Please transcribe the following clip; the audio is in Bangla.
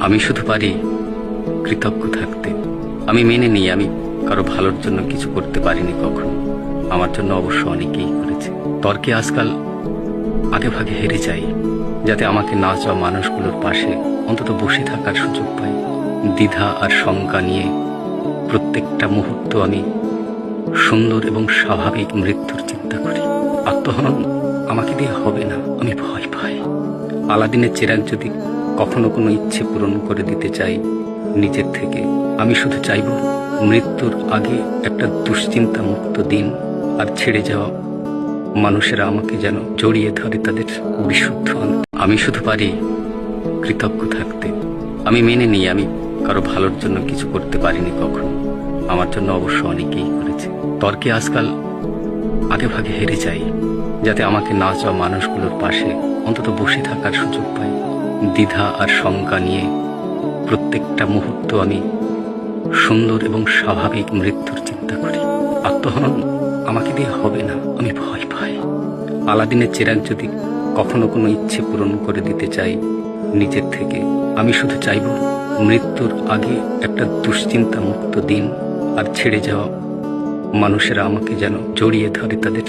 আমি শুধু পারি কৃতজ্ঞ থাকতে। আমি মেনে নিই আমি কারো ভালোর জন্য কিছু করতে পারিনি কখনো। আমার জন্য অবশ্য অনেকেই করেছে। তর্কে আজকাল আগে ভাগে হেরে যাই, যাতে আমাকে না চাওয়া মানুষগুলোর পাশে অন্তত বসে থাকার সুযোগ পাই। দ্বিধা আর শঙ্কা নিয়ে প্রত্যেকটা মুহূর্ত আমি সুন্দর এবং স্বাভাবিক মৃত্যুর চিন্তা করি। আত্মহনন আমাকে দিয়ে হবে না, আমি ভয় পাই। আলাদিনের চেরাগ যদি কখনো কোনো ইচ্ছে পূরণ করে দিতে চাই নিজের থেকে, আমি শুধু চাইব মৃত্যুর আগে একটা দুশ্চিন্তা মুক্ত দিন, আর ছেড়ে যাওয়া মানুষেরা আমাকে যেন জড়িয়ে ধরে তাদের বিশুদ্ধ অন্তরে। আমি শুধু পারি কৃতজ্ঞ থাকতে। আমি মেনে নিই আমি কারো ভালোর জন্য কিছু করতে পারিনি কখনো। আমার জন্য অবশ্য অনেকেই করেছে। তর্কে আজকাল আগে ভাগে হেরে যাই, যাতে আমাকে না চাওয়া মানুষগুলোর পাশে অন্তত বসে থাকার সুযোগ পাই। দ্বিধা আর শঙ্কা নিয়ে প্রত্যেকটা মুহূর্ত আমি সুন্দর এবং স্বাভাবিক মৃত্যুর চিন্তা করি। আত্মহনন আমাকে দিয়ে হবে না, আমি ভয় পাই। আলাদিনের চেরাগ যদি কখনো কোনো ইচ্ছে পূরণ করে দিতে চাই নিজের থেকে, আমি শুধু চাইব মৃত্যুর আগে একটা দুশ্চিন্তা মুক্ত দিন, আর ছেড়ে যাওয়া মানুষেরা আমাকে যেন জড়িয়ে ধরে তাদের